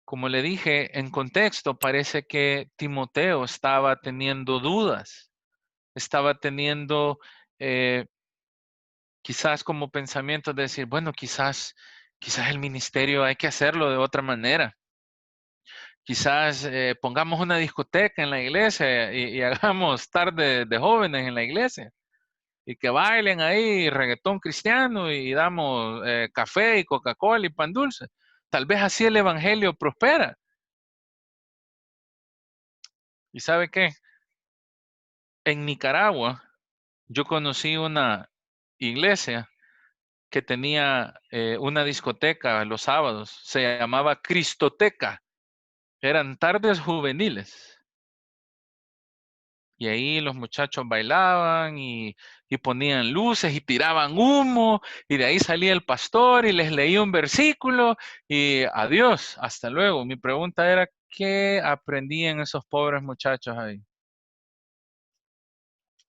Como le dije, en contexto parece que Timoteo estaba teniendo dudas, estaba teniendo quizás como pensamiento de decir, bueno, quizás el ministerio hay que hacerlo de otra manera. Quizás pongamos una discoteca en la iglesia y hagamos tarde de jóvenes en la iglesia. Y que bailen ahí reggaetón cristiano y damos café y Coca-Cola y pan dulce. Tal vez así el evangelio prospera. ¿Y sabe qué? En Nicaragua yo conocí una iglesia que tenía una discoteca los sábados. Se llamaba Cristoteca. Eran tardes juveniles. Y ahí los muchachos bailaban y ponían luces y tiraban humo y de ahí salía el pastor y les leía un versículo y adiós, hasta luego. Mi pregunta era, ¿Qué aprendían esos pobres muchachos ahí?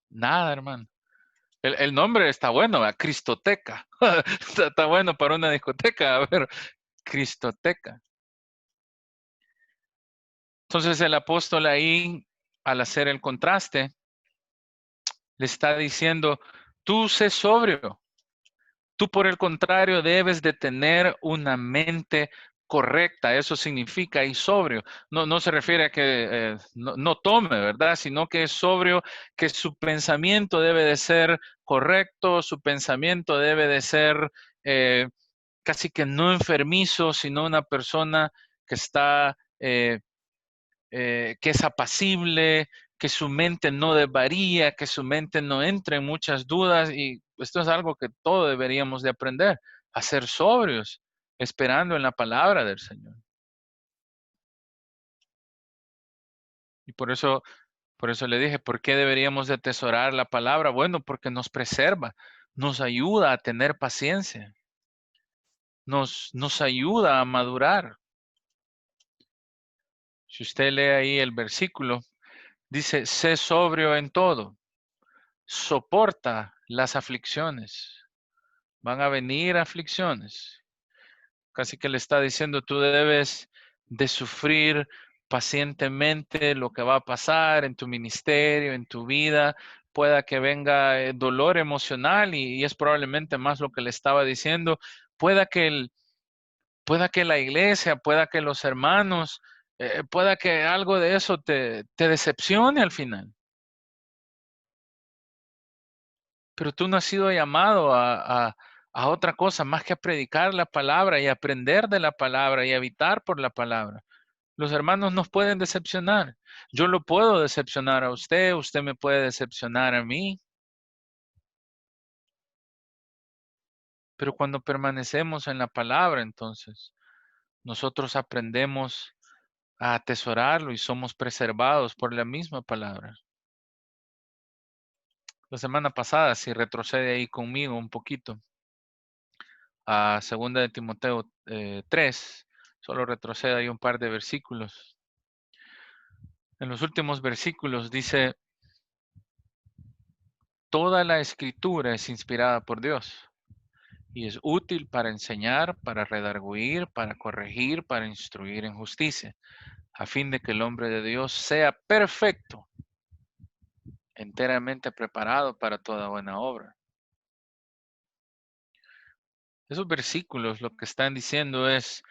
Nada, hermano. El nombre está bueno, ¿verdad? Cristoteca. Está bueno para una discoteca, a ver, Cristoteca. Entonces el apóstol ahí, al hacer el contraste, le está diciendo, tú sé sobrio. Tú, por el contrario, debes de tener una mente correcta. Eso significa y sobrio. No se refiere a que no tome, ¿verdad? Sino que es sobrio, que su pensamiento debe de ser correcto, su pensamiento debe de ser casi que no enfermizo, sino una persona que está que es apacible, que su mente no desvaría, que su mente no entre en muchas dudas. Y esto es algo que todos deberíamos de aprender, a ser sobrios, esperando en la palabra del Señor. Y por eso le dije, ¿por qué deberíamos de atesorar la palabra? Bueno, porque nos preserva, nos ayuda a tener paciencia, nos ayuda a madurar. Si usted lee ahí el versículo, dice, sé sobrio en todo, soporta las aflicciones. Van a venir aflicciones. Casi que le está diciendo, tú debes de sufrir pacientemente lo que va a pasar en tu ministerio, en tu vida. Pueda que venga dolor emocional y es probablemente más lo que le estaba diciendo. Pueda que, pueda que la iglesia, pueda que los hermanos, pueda que algo de eso te decepcione al final. Pero tú no has sido llamado a otra cosa más que a predicar la palabra y aprender de la palabra y habitar por la palabra. Los hermanos nos pueden decepcionar. Yo lo puedo decepcionar a usted, usted me puede decepcionar a mí. Pero cuando permanecemos en la palabra, entonces, nosotros aprendemos a atesorarlo y somos preservados por la misma palabra. La semana pasada, si retrocede ahí conmigo un poquito, a 2 de Timoteo 3, solo retrocede ahí un par de versículos. En los últimos versículos dice, toda la escritura es inspirada por Dios y es útil para enseñar, para redarguir, para corregir, para instruir en justicia, a fin de que el hombre de Dios sea perfecto, enteramente preparado para toda buena obra. Esos versículos lo que están diciendo es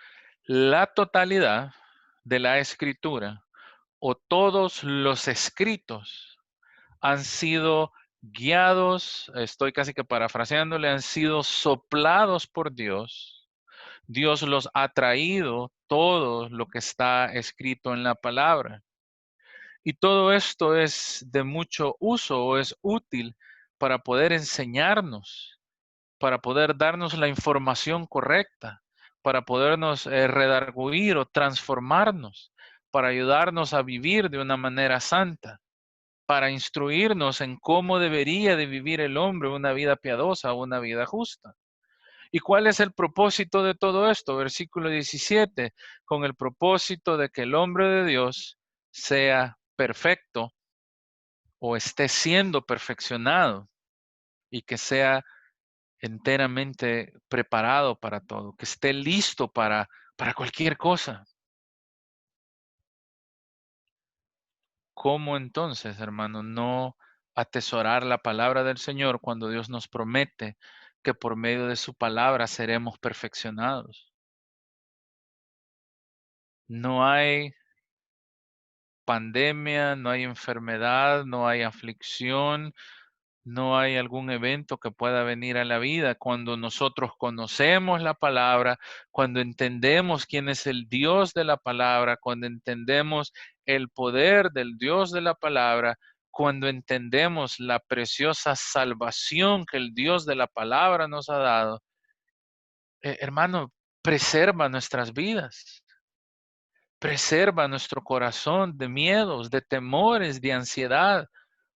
la totalidad de la escritura o todos los escritos han sido guiados, estoy casi que parafraseándole, han sido soplados por Dios. Dios los ha traído todo lo que está escrito en la palabra. Y todo esto es de mucho uso o es útil para poder enseñarnos, para poder darnos la información correcta, para podernos redarguir o transformarnos, para ayudarnos a vivir de una manera santa, para instruirnos en cómo debería de vivir el hombre una vida piadosa, una vida justa. ¿Y cuál es el propósito de todo esto? Versículo 17, con el propósito de que el hombre de Dios sea perfecto o esté siendo perfeccionado y que sea enteramente preparado para todo, que esté listo para cualquier cosa. ¿Cómo entonces, hermano, no atesorar la palabra del Señor cuando Dios nos promete que por medio de su palabra seremos perfeccionados? No hay pandemia, no hay enfermedad, no hay aflicción, no hay algún evento que pueda venir a la vida cuando nosotros conocemos la palabra, cuando entendemos quién es el Dios de la palabra, cuando entendemos el poder del Dios de la palabra, cuando entendemos la preciosa salvación que el Dios de la palabra nos ha dado. Hermano, preserva nuestras vidas. Preserva nuestro corazón de miedos, de temores, de ansiedad,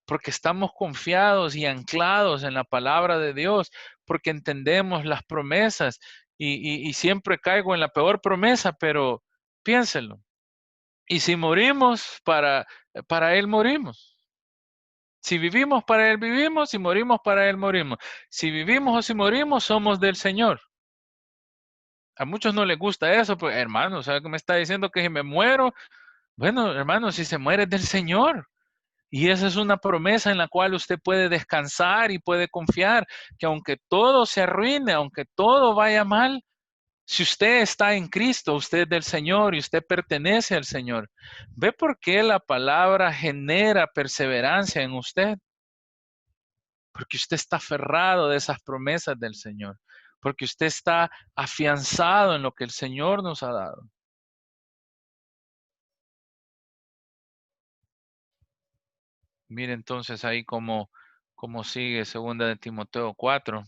porque estamos confiados y anclados en la palabra de Dios, porque entendemos las promesas y siempre caigo en la peor promesa, pero piénselo. Y si morimos, para Él morimos. Si vivimos, para Él vivimos. Si morimos, para Él morimos. Si vivimos o si morimos, somos del Señor. A muchos no les gusta eso, pues hermano, ¿sabe qué me está diciendo? Que si me muero, bueno, hermano, si se muere es del Señor. Y esa es una promesa en la cual usted puede descansar y puede confiar que aunque todo se arruine, aunque todo vaya mal, si usted está en Cristo, usted es del Señor y usted pertenece al Señor. ¿Ve por qué la palabra genera perseverancia en usted? Porque usted está aferrado de esas promesas del Señor. Porque usted está afianzado en lo que el Señor nos ha dado. Mire entonces ahí cómo sigue segunda de Timoteo 4.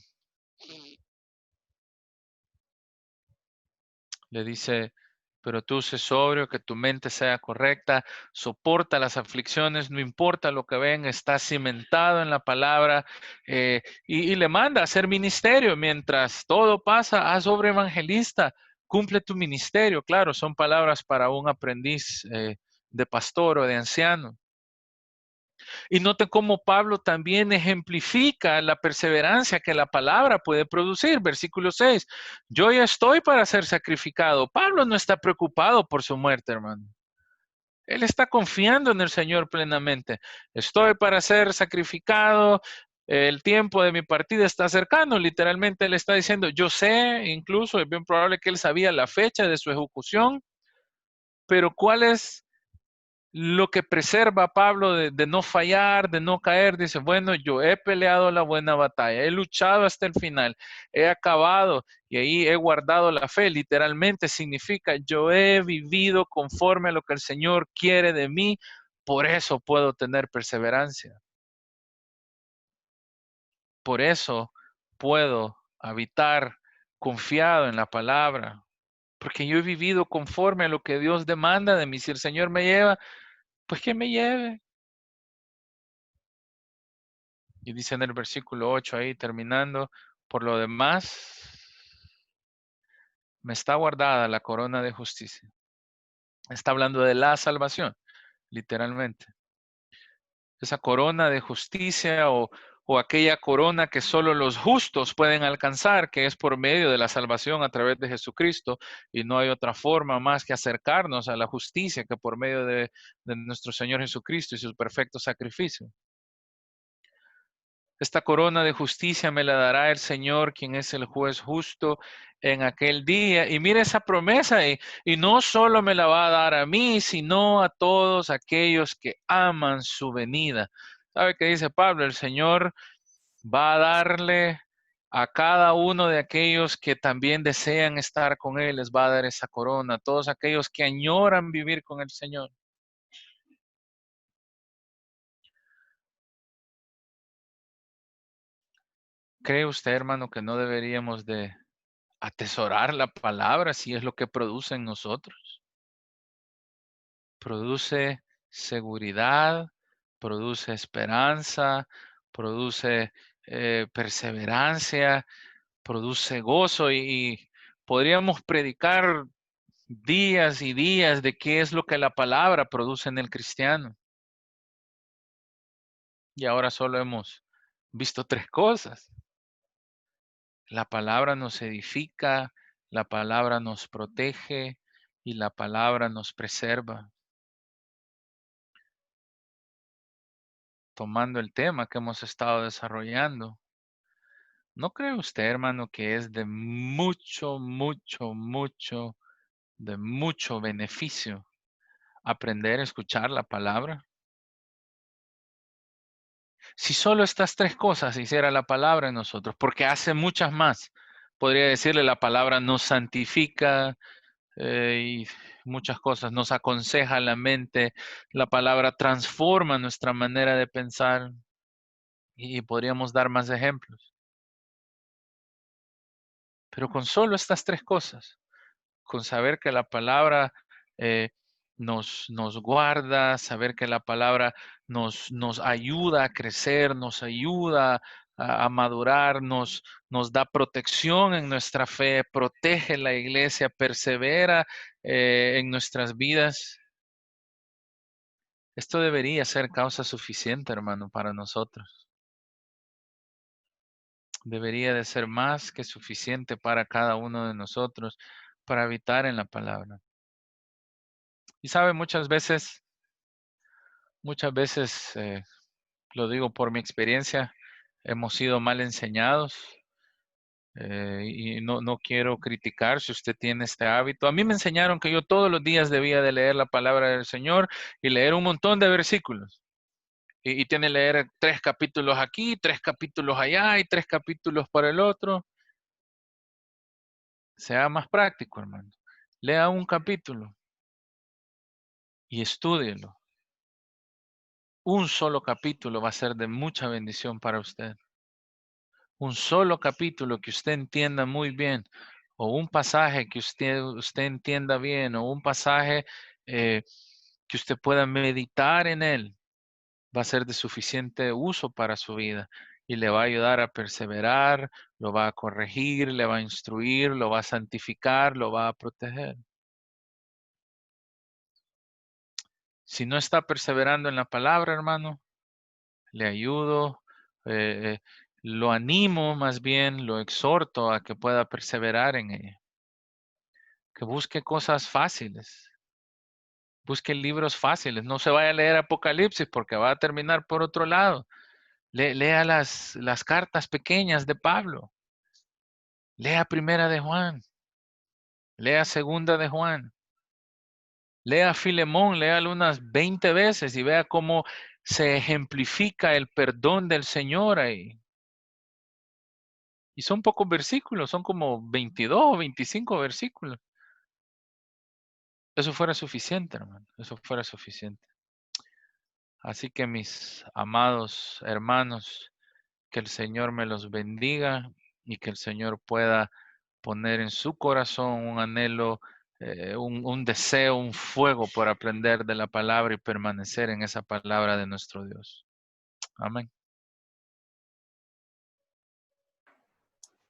Le dice, pero tú sé sobrio, que tu mente sea correcta, soporta las aflicciones, no importa lo que ven, está cimentado en la palabra y le manda a hacer ministerio. Mientras todo pasa, haz obra evangelista, cumple tu ministerio. Claro, son palabras para un aprendiz de pastor o de anciano. Y note cómo Pablo también ejemplifica la perseverancia que la palabra puede producir. Versículo 6. Yo ya estoy para ser sacrificado. Pablo no está preocupado por su muerte, hermano. Él está confiando en el Señor plenamente. Estoy para ser sacrificado. El tiempo de mi partida está cercano. Literalmente él está diciendo, yo sé, incluso es bien probable que él sabía la fecha de su ejecución, pero ¿cuál es lo que preserva a Pablo de no fallar, de no caer? Dice, bueno, yo he peleado la buena batalla, he luchado hasta el final, he acabado y ahí he guardado la fe. Literalmente significa, yo he vivido conforme a lo que el Señor quiere de mí, por eso puedo tener perseverancia. Por eso puedo habitar confiado en la palabra, porque yo he vivido conforme a lo que Dios demanda de mí. Si el Señor me lleva, pues que me lleve. Y dice en el versículo 8 ahí terminando, por lo demás, me está guardada la corona de justicia. Está hablando de la salvación, literalmente. Esa corona de justicia o aquella corona que solo los justos pueden alcanzar, que es por medio de la salvación a través de Jesucristo, y no hay otra forma más que acercarnos a la justicia que por medio de nuestro Señor Jesucristo y su perfecto sacrificio. Esta corona de justicia me la dará el Señor, quien es el juez justo en aquel día. Y mire esa promesa, y no solo me la va a dar a mí, sino a todos aquellos que aman su venida. ¿Sabe qué dice Pablo? El Señor va a darle a cada uno de aquellos que también desean estar con Él, les va a dar esa corona. A todos aquellos que añoran vivir con el Señor. ¿Cree usted, hermano, que no deberíamos de atesorar la palabra si es lo que produce en nosotros? Produce seguridad, produce esperanza, produce perseverancia, produce gozo y podríamos predicar días y días de qué es lo que la palabra produce en el cristiano. Y ahora solo hemos visto tres cosas. La palabra nos edifica, la palabra nos protege y la palabra nos preserva. Tomando el tema que hemos estado desarrollando, ¿no cree usted, hermano, que es de de mucho beneficio aprender a escuchar la palabra? Si solo estas tres cosas hiciera la palabra en nosotros, porque hace muchas más, podría decirle la palabra nos santifica, y muchas cosas, nos aconseja la mente, la palabra transforma nuestra manera de pensar y podríamos dar más ejemplos. Pero con solo estas tres cosas, con saber que la palabra eh, nos guarda, saber que la palabra nos ayuda a crecer, nos ayuda a madurar, nos da protección en nuestra fe, protege la iglesia, persevera en nuestras vidas. Esto debería ser causa suficiente, hermano, para nosotros. Debería de ser más que suficiente para cada uno de nosotros para habitar en la palabra. Y sabe, muchas veces, lo digo por mi experiencia, hemos sido mal enseñados. Y no quiero criticar si usted tiene este hábito. A mí me enseñaron que yo todos los días debía de leer la palabra del Señor y leer un montón de versículos. Y tiene que leer 3 capítulos aquí, 3 capítulos allá y 3 capítulos para el otro. Sea más práctico, hermano. Lea un capítulo y estúdielo. Un solo capítulo va a ser de mucha bendición para usted. Un solo capítulo que usted entienda muy bien, o un pasaje que usted entienda bien, o un pasaje que usted pueda meditar en él, va a ser de suficiente uso para su vida y le va a ayudar a perseverar, lo va a corregir, le va a instruir, lo va a santificar, lo va a proteger. Si no está perseverando en la palabra, hermano, le ayudo, eh, lo animo más bien, lo exhorto a que pueda perseverar en ella. Que busque cosas fáciles. Busque libros fáciles. No se vaya a leer Apocalipsis porque va a terminar por otro lado. Lea las cartas pequeñas de Pablo. Lea Primera de Juan. Lea Segunda de Juan. Lea Filemón. Léalo unas 20 veces y vea cómo se ejemplifica el perdón del Señor ahí. Y son pocos versículos, son como 22 o 25 versículos. Eso fuera suficiente, hermano. Eso fuera suficiente. Así que mis amados hermanos, que el Señor me los bendiga y que el Señor pueda poner en su corazón un anhelo, un deseo, un fuego por aprender de la palabra y permanecer en esa palabra de nuestro Dios. Amén.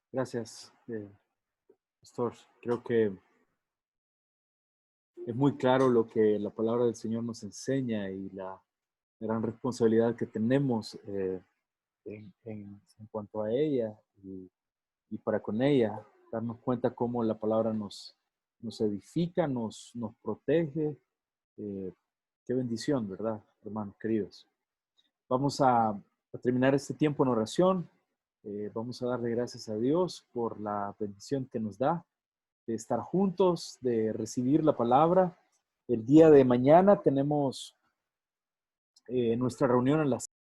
Gracias, pastor. Creo que es muy claro lo que la palabra del Señor nos enseña y la gran responsabilidad que tenemos en cuanto a ella y para con ella, darnos cuenta cómo la palabra nos edifica, nos protege. Qué bendición, ¿verdad, hermanos queridos? Vamos a terminar este tiempo en oración. Vamos a darle gracias a Dios por la bendición que nos da de estar juntos, de recibir la palabra. El día de mañana tenemos nuestra reunión a las